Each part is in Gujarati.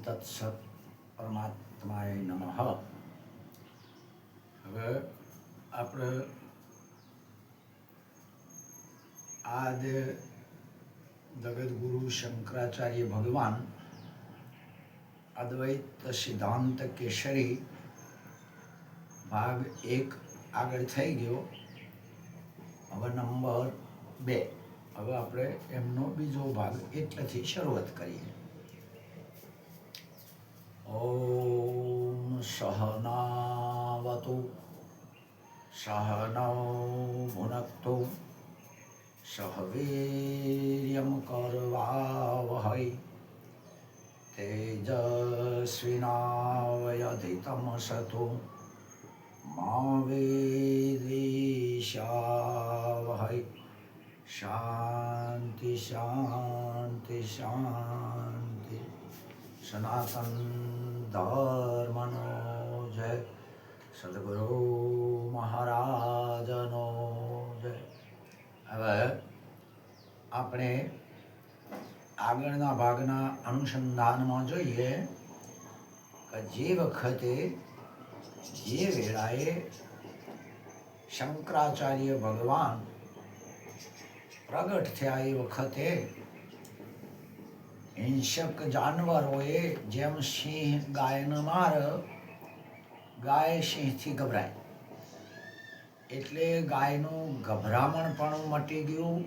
તત્સત પરમાત્માય નમઃ. હવે આપણે આદિ જગદગુરુ શંકરાચાર્ય ભગવાન અદ્વૈત સિદ્ધાંત કેસરી ભાગ 1 આગળ થઈ ગયો. હવે નંબર 2. હવે આપણે એમનો બીજો ભાગ એટલેથી શરૂઆત કરીએ. ઓમ સહનાવતુ સહનૌ ભુનક્તુ સહ વીર્યં કરવાવહૈ તેજસ્વિનાવયધિતમસતુ મા વિદ્વિષાવહૈ. શાંતિ શાંતિ શાંતિ. સનાતન ધર્મનો જય. સદગુરુ મહારાજનો જય. હવે આપણે આગળના ભાગના અનુસંધાનમાં જોઈએ કે જે વખતે જે વેળાએ શંકરાચાર્ય ભગવાન પ્રગટ થયા એ વખતે હિંસક જાનવરોએ જેમ સિંહ ગાયને મારે, ગાય સિંહથી ગભરાય એટલે ગાયનું ગભરામણ પણ મટી ગયું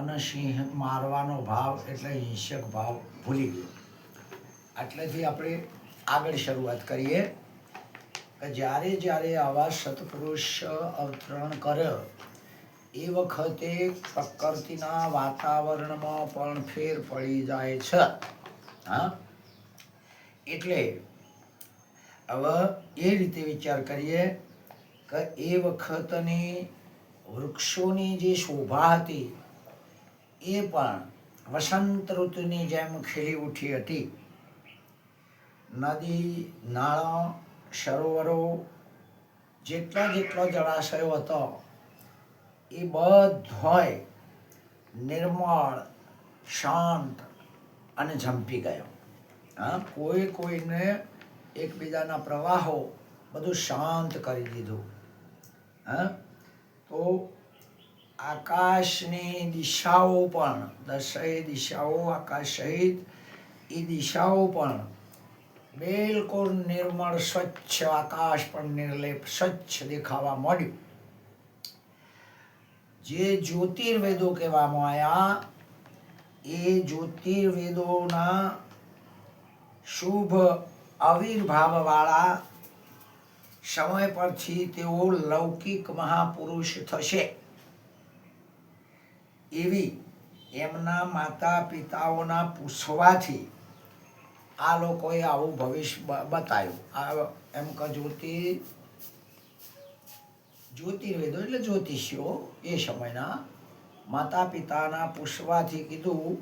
અને સિંહ મારવાનો ભાવ એટલે હિંસક ભાવ ભૂલી ગયો. આટલેથી આપણે આગળ શરૂઆત કરીએ કે જ્યારે જ્યારે આવા સત્પુરુષ અવતરણ કરે એ વખતે પ્રકૃતિના વાતાવરણમાં પણ ફેર પડી જાય છે. હા, એટલે હવે એ રીતે વિચાર કરીએ કે એ વખતની વૃક્ષોની જે શોભા હતી એ પણ વસંત ઋતુની જેમ ખીલી ઉઠી હતી. નદી, નાળા, સરોવરો, જેટલા જેટલા જળાશયો હતો એ બધોય નિર્મળ, શાંત અને ઝંપી ગયો. હા, કોઈને એકબીજાના પ્રવાહો બધું શાંત કરી દીધું. હા, તો આકાશની દિશાઓ પણ, દસેય દિશાઓ આકાશ સહિત એ દિશાઓ પણ બિલકુલ નિર્મળ, સ્વચ્છ. આકાશ પણ નિર્લેપ સ્વચ્છ દેખાવા માંડ્યું. જે જ્યોતિર્વેદો કહેવામાં આવ્યા એ જ્યોતિર્વેદોના શુભ આવિર્ભાવવાળા સમય પરથી તેઓ લૌકિક મહાપુરુષ થશે એવી એમના માતા પિતાઓના પૂછવાથી આ લોકોએ આવું ભવિષ્ય બતાવ્યું. એમ કે જ્યોતિર્વેદો એટલે જ્યોતિષીઓ એ સમયના માતા પિતાના પૂછવાથી કીધું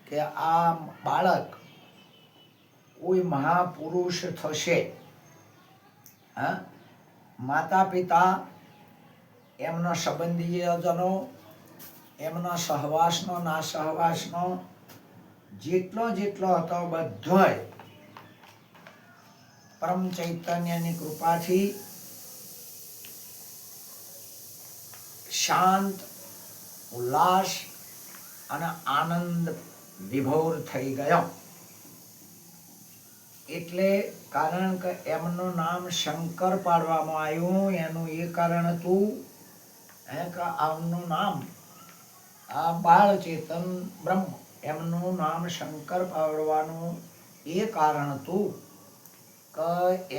કે આ બાળક કોઈ મહાપુરુષ થશે. હા, માતા પિતા, એમના સંબંધીજનો, એમના સહવાસનો ના સહવાસનો જેટલો જેટલો હતો બધોય પરમ ચૈતન્યની કૃપાથી શાંત, ઉલ્લાસ અને આનંદ વિભોર થઈ ગયો. એટલે કારણ કે એમનું નામ શંકર પાડવામાં આવ્યું એનું એ કારણ હતું કે આમનું નામ આ બાળ ચેતન બ્રહ્મ, એમનું નામ શંકર પાડવાનું એ કારણ હતું કે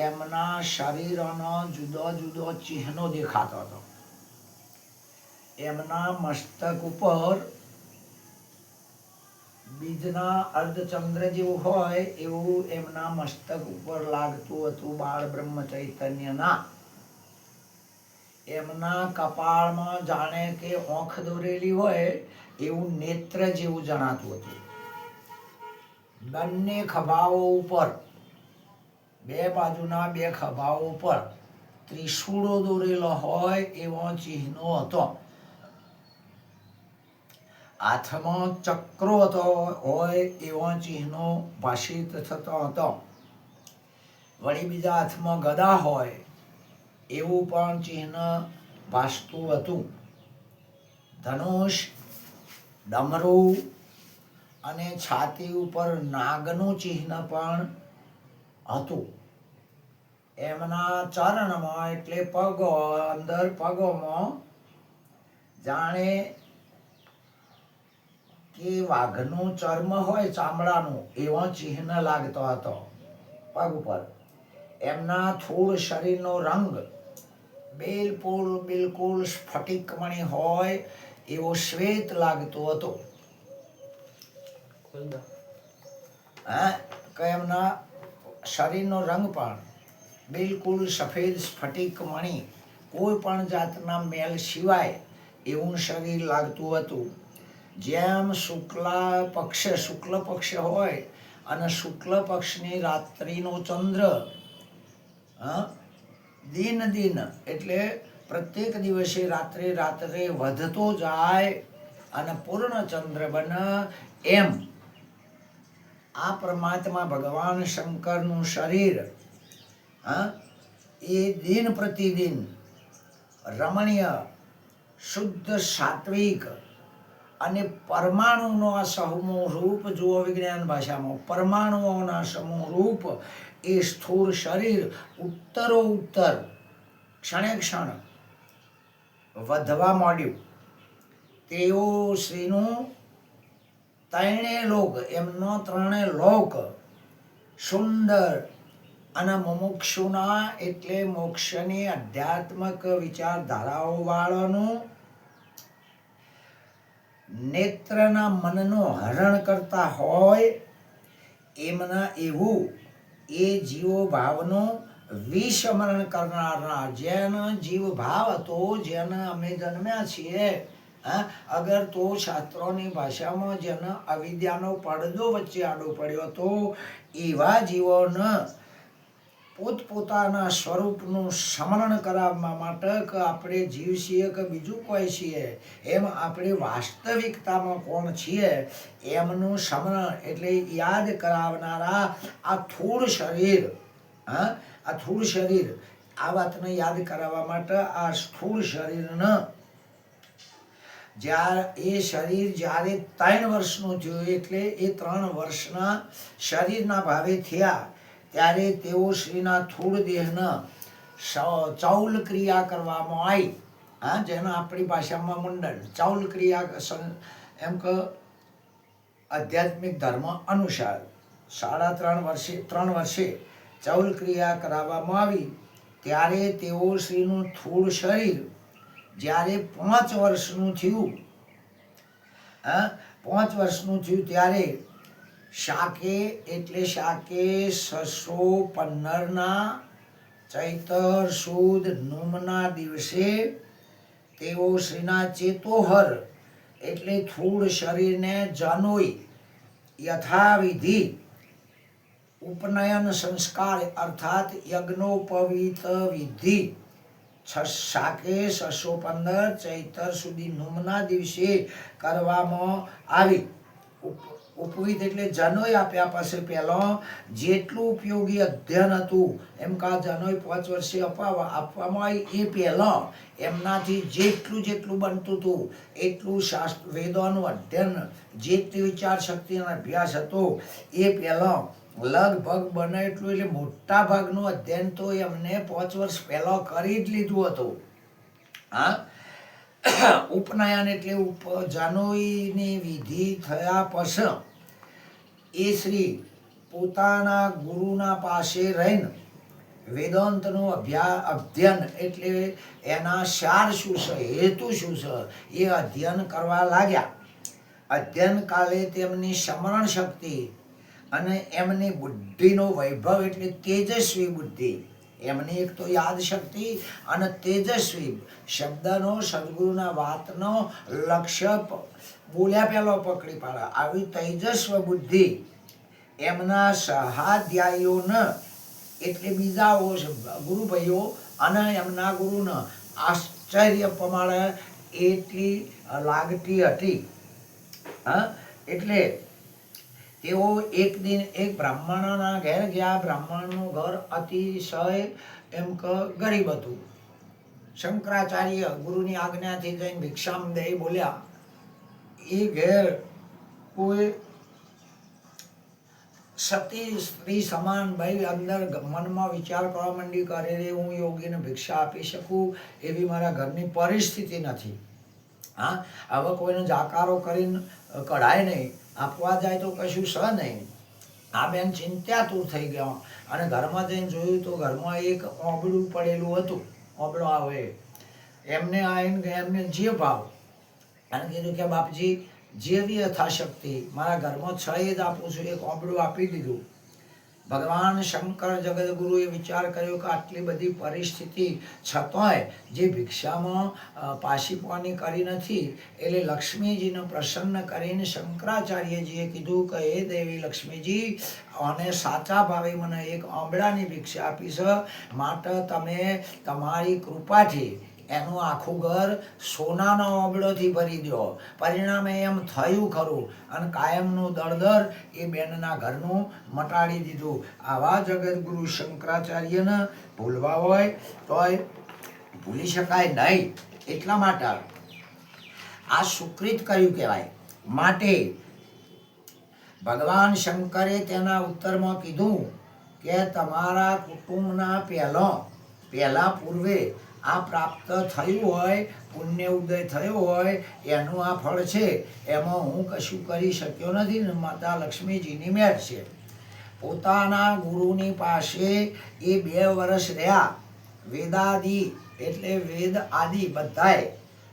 એમના શરીરનો જુદો જુદો ચિહ્નો દેખાતો હતો. એમના મસ્તક ઉપર બીજના અર્ધચંદ્ર જેવું હોય એવું એમના મસ્તક ઉપર લાગતું હતું બાળ બ્રહ્મ ચૈતન્યના. એમના કપાળમાં જાણે કે ઓંખ દોરેલી હોય એવું નેત્ર જેવું જણાતું હતું. બંને ખભાઓ ઉપર, બે બાજુના બે ખભાઓ ઉપર ત્રિશૂળો દોરેલો હોય એવો ચિહ્નો હતો. હાથમાં ચક્રો હોય એવો ચિહ્નો ભાષિત થતો હતો. વળી બીજા હાથમાં ગદા હોય એવું પણ ચિહ્ન ભાસતું હતું. ધનુષ, ડમરું અને છાતી ઉપર નાગનું ચિહ્ન પણ હતું. એમના ચરણમાં એટલે પગો અંદર પગોમાં જાણે કે વાઘનું ચર્મ હોય ચામડાનું એવો ચિહ્ન લાગતો હતો પગ ઉપર. એમના થોડ શરીરનો રંગ બિલકુલ સ્ફટિકમણી હોય એવો શ્વેત લાગતો હતો. એમના શરીરનો રંગ પણ બિલકુલ સફેદ સ્ફટિકમણી, કોઈ પણ જાતના મેલ સિવાય એવું શરીર લાગતું હતું. જેમ શુક્લ પક્ષ હોય અને શુક્લ પક્ષની રાત્રિનો ચંદ્ર દિન એટલે પ્રત્યેક દિવસે રાત્રે વધતો જાય અને પૂર્ણ ચંદ્ર બને, એમ આ પરમાત્મા ભગવાન શંકરનું શરીર એ દિન પ્રતિદિન રમણીય, શુદ્ધ, સાત્વિક અને પરમાણુનો આ સમૂહ રૂપ, જુઓ વિજ્ઞાન ભાષામાં પરમાણુઓના સમૂહ રૂપ એ સ્થૂળ શરીર ઉત્તરોત્તર ક્ષણે ક્ષણ વધવા માંડ્યું. તેઓ શ્રીનું ત્રણે લોક સુંદર અને મુમુક્ષુના એટલે મોક્ષની આધ્યાત્મક વિચારધારાઓ વાળાનું નેત્રના મનનું હરણ કરતા હોય એમના એવું એ જીવો ભાવનું વિસ્મરણ કરનારના, જેનો જીવ ભાવ હતો, જેને અમે જન્મ્યા છીએ, અગર તો શાસ્ત્રોની ભાષામાં જેને અવિદ્યાનો પડદો વચ્ચે આડો પડ્યો હતો, એવા જીવોને પોતપોતાના સ્વરૂપનું સ્મરણ કરાવવા માટે કે આપણે જીવ છીએ કે બીજું કોઈ છીએ, એમ આપણે વાસ્તવિકતામાં કોણ છીએ એમનું સ્મરણ એટલે યાદ કરાવનારા આ સ્થૂળ શરીર, આ વાતને યાદ કરાવવા માટે આ સ્થૂળ શરીરને જ્યારે 3 વર્ષનું થયું, એટલે એ 3 વર્ષના શરીરના ભાવે થયા, ત્યારે તેઓ શ્રીના સ્થૂળ દેહના ચૌલ ક્રિયા કરવામાં આવી. જેના આપણી ભાષામાં મુંડન, ચૌલ ક્રિયા એમ કે આધ્યાત્મિક ધર્મ અનુસાર 3 વર્ષે ચૌલ ક્રિયા કરાવવામાં આવી. ત્યારે તેઓ શ્રીનું સ્થૂળ શરીર જ્યારે 5 વર્ષનું થયું, ત્યારે શાકે 615ના ચૈતર સુદ નૂમના દિવસે તેઓ શ્રીના ચેતોહર એટલે સ્થૂળ શરીરને જનોઈ યથાવિધિ ઉપનયન સંસ્કાર અર્થાત યજ્ઞોપવિત વિધિ શાકે 615 ચૈતર સુધી નૂમના દિવસે કરવામાં આવી. ઉપવિત એટલે જનોઈ આપ્યા પછી પહેલો જેટલું ઉપયોગી અધ્યયન હતું, એમ કે જનોઈ 5 વર્ષે આપવામાં આવી, એ પહેલા એમનાથી જેટલું બનતું હતું એટલું વેદોનું અધ્યયન, જેટલી વિચાર શક્તિ અને અભ્યાસ હતો એ પહેલા લગભગ બને એટલું, એટલે મોટા ભાગનું અધ્યયન તો એમને 5 વર્ષ પહેલા કરી જ લીધું હતું. ઉપનયન એટલે જનોઈની વિધિ થયા પછી એ શ્રી પોતાના ગુરુના પાસે રહીને વેદાંતનું અધ્યયન એટલે એના સાર શું છે, હેતુ શું છે, એ અધ્યયન કરવા લાગ્યા. અધ્યયન કાલે તેમની સ્મરણ શક્તિ અને એમની બુદ્ધિનો વૈભવ એટલે તેજસ્વી બુદ્ધિ, એમની એક તો યાદ શક્તિ અને તેજસ્વી શબ્દનો, સદગુરુના વાતનો લક્ષ્ય બોલ્યા પહેલો પકડી પાડે, આવી તેજસ્વ બુદ્ધિ એમના સહાધ્યાયીઓને એટલે બીજા ગુરુભાઈઓ અને એમના ગુરુને આશ્ચર્ય પ્રમાણે એટલી લાગતી હતી હા, એટલે તેઓ એક દિન એક બ્રાહ્મણના ઘેર ગયા. બ્રાહ્મણનું ઘર અતિશય એમ કે ગરીબ હતું. શંકરાચાર્ય ગુરુની આજ્ઞાથી જઈને ભિક્ષામ દઈ બોલ્યા. એ ઘેર કોઈ સતી સ્ત્રી સમાન ભાઈ અંદર મનમાં વિચાર કરવા માંડી કરે રે હું યોગીને ભિક્ષા આપી શકું એવી મારા ઘરની પરિસ્થિતિ નથી. હા, હવે કોઈને જાકારો કરીને કઢાય નહીં, આપવા જાય તો કશું સ નહીં. આ બેન ચિંતાતુર થઈ ગયા અને ઘરમાં જઈને જોયું તો ઘરમાં એક ઓબડું પડેલું હતું. ઓબડો આવે એમને આવીને એમને જે ભાવ અને કીધું કે બાપજી જેવી યથાશક્તિ મારા ઘરમાં છ જ આપું છું. એક ઓબડું આપી દીધું. ભગવાન શંકર જગદગુરુએ વિચાર કર્યો કે આટલી બધી પરિસ્થિતિ છતાંય જે ભિક્ષામાં પાશીપાની કરી નથી એટલે લક્ષ્મીજીને પ્રસન્ન કરીને શંકરાચાર્યજીએ કીધું કે હે દેવી લક્ષ્મીજી અને સાચા ભાવે મને એક આંબળાની ભિક્ષા આપી છે, માટે તમે તમારી કૃપાથી એનું આખું ઘર સોનાના ઓબળોથી ભરી દો. પરિણામે એમ થયું ખરું અને કાયમનું દળદર એ બેનના ઘરનું મટાડી દીધું. આવા જગદગુરુ શંકરાચાર્યને ભૂલવા હોય તોય ભૂલી શકાય નહીં. એટલા માટે આ સુકૃત કર્યું કહેવાય. માટે ભગવાન શંકરે તેના ઉત્તરમાં કીધું કે તમારા કુટુંબના પહેલા પૂર્વે આ પ્રાપ્ત થયું હોય, પુણ્ય ઉદય થયો હોય એનું આ ફળ છે. એમાં હું કશું કરી શક્યો નથી ને માતા લક્ષ્મીજીની મેળ છે. પોતાના ગુરુની પાસે એ 2 વર્ષ રહ્યા. વેદાદિ એટલે વેદ આદિ બધાય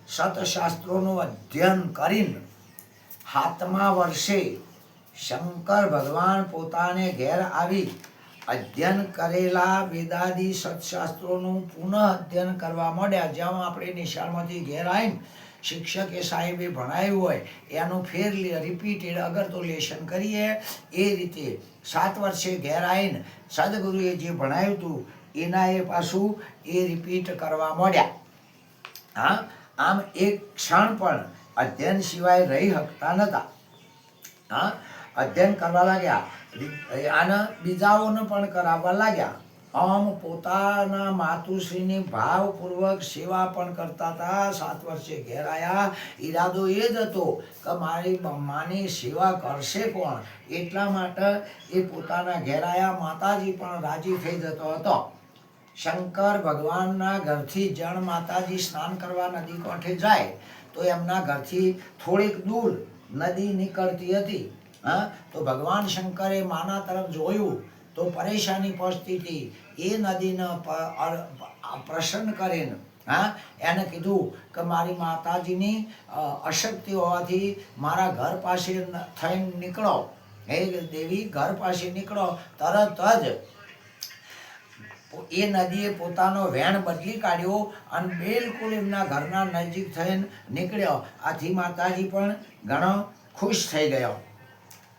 સતશાસ્ત્રોનું અધ્યયન કરીને 7મા વર્ષે શંકર ભગવાન પોતાને ઘેર આવી અધ્યયન કરેલા વેદાદિ સત્શાસ્ત્રોનું પુનઃ અધ્યયન કરવા માંડ્યા. જેમ આપણે નિશાળમાંથી ઘેર આવીને શિક્ષકે સાહેબે ભણાવ્યું હોય એનું ફેર રિપીટેડ અગર તો લેશન કરીએ એ રીતે 7 વર્ષે ઘેર આવીને સદગુરુએ જે ભણાવ્યું હતું એના એ પાછું એ રિપીટ કરવા માંડ્યા. હા, આમ એક ક્ષણ પણ અધ્યયન સિવાય રહી શકતા નહોતા. હા, અધ્યયન કરવા લાગ્યા. આના બીજાઓને પણ કરાવવા લાગ્યા. આમ પોતાના માતુશ્રીની ભાવપૂર્વક સેવા પણ કરતા હતા. 7 વર્ષે ઘેર આવ્યા. ઈરાદો એ જ હતો કે મારી માની સેવા કરશે કોણ, એટલા માટે એ પોતાના ઘેર આવ્યા. માતાજી પણ રાજી થઈ જતો હતો. શંકર ભગવાનના ઘરથી જણ માતાજી સ્નાન કરવા નદી કાંઠે જાય તો એમના ઘરથી થોડીક દૂર નદી નીકળતી હતી. હા, તો ભગવાન શંકરે માના તરફ જોયું તો પરેશાની પહોંચતી. એ નદીને પ્રસન્ન કરીને એને કીધું કે મારી માતાજીની અશક્તિ હોવાથી મારા ઘર પાસે થઈને નીકળો. હે દેવી ઘર પાસે નીકળો. તરત જ એ નદીએ પોતાનો વેણ બદલી કાઢ્યો અને બિલકુલ એમના ઘરના નજીક થઈને નીકળ્યો. આથી માતાજી પણ ઘણો ખુશ થઈ ગયો.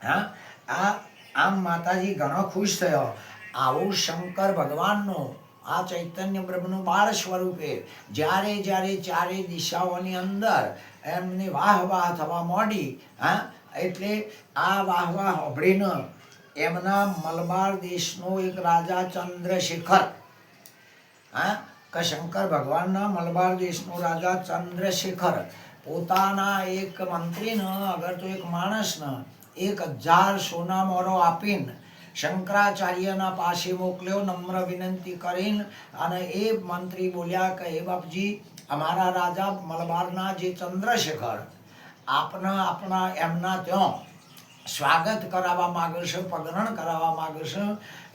હા, આમ માતાજી ઘણો ખુશ થયો. આવું શંકર ભગવાનનું આ ચૈતન્ય બ્રહ્મનું બાળ સ્વરૂપે જ્યારે જ્યારે ચારે દિશાઓની અંદર એમની વાહ થવા માંડી. હા, એટલે આ વાહ સાંભળીને એમના મલબાર દેશનો એક રાજા ચંદ્રશેખર, હા, કે શંકર ભગવાનના મલબાર દેશનો રાજા ચંદ્રશેખર પોતાના એક મંત્રીને અગર તો એક માણસને 1000 સોના મોરો આપીને શંકરાચાર્યના પાસે મોકલ્યો નમ્ર વિનંતી કરીને. અને એ મંત્રી બોલ્યા કે હે બાપજી, અમારા રાજા મલબારના જે ચંદ્રશેખર આપના એમના ત્યાં સ્વાગત કરાવવા માંગે છે, પગરણ કરાવવા માંગે છે.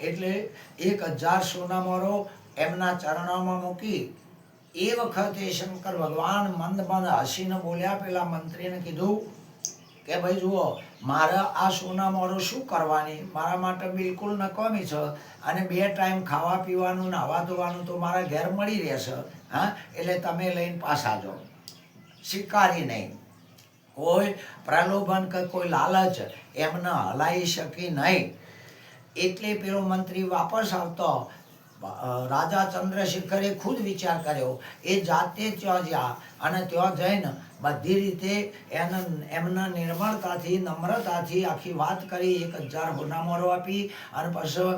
એટલે 1000 સોના મોરો એમના ચરણોમાં મૂકી એ વખતે શંકર ભગવાન મંદ હસીને બોલ્યા. પેલા મંત્રીને કીધું કે ભાઈ જુઓ, મારે આ સોના મોરો શું કરવાની, મારા માટે બિલકુલ નકામી છે. અને 2 ટાઈમ ખાવા પીવાનું નાહવા ધોવાનું તો મારા ઘેર મળી રહેશે. હા, એટલે તમે લઈને પાછા જાઓ. સ્વીકારી નહીં. કોઈ પ્રલોભન કે કોઈ લાલચ એમને હલાવી શકી નહીં. એટલે પેલો મંત્રી વાપસ આવતો રાજા ચંદ્રશેખરે ખુદ વિચાર કર્યો. એ જાતે ત્યાં જ્યાં અને ત્યાં જઈને બધી રીતે એમના નિર્મળતાથી નમ્રતાથી આખી વાત કરી, 1000 હોનામરો આપી. અને પછી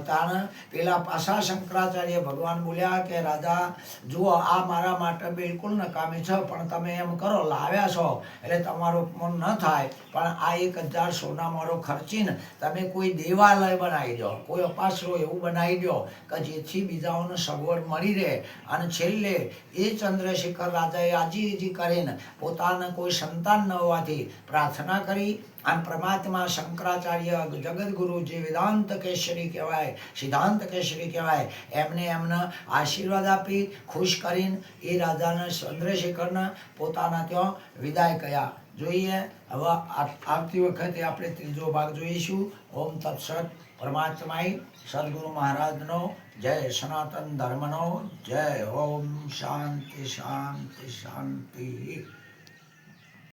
તાણ પેલા પાછા શંકરાચાર્ય ભગવાન બોલ્યા કે રાજા જુઓ, આ મારા માટે બિલકુલ નકામી છે, પણ તમે એમ કરો, લાવ્યા છો એટલે તમારું અપમાન ન થાય, પણ આ 1000 સોનામરો ખર્ચીને તમે કોઈ દેવાલય બનાવી દો, કોઈ અપાસરો એવું બનાવી દો કે જેથી બીજાઓને સગવડ મળી રહે. અને છેલ્લે એ ચંદ્રશેખર રાજાએ આજી કરીને પોતાને કોઈ સંતાન ન હોવાથી પ્રાર્થના કરી. અને પરમાત્મા શંકરાચાર્ય જગદગુરુ જે વેદાંત કેસરી કહેવાય, સિદ્ધાંત કેસરી કહેવાય, એમને આશીર્વાદ આપી ખુશ કરીને એ રાજાને ચંદ્રશેખરને પોતાના ત્યાં વિદાય કર્યા. જોઈએ હવે આવતી વખતે આપણે ત્રીજો ભાગ જોઈશું. ઓમ તત્સત. પરમાત્માએ સદગુરુ મહારાજનો જય, સનાતન ધર્મનો જય. ઓમ શાંતિ શાંતિ શાંતિ.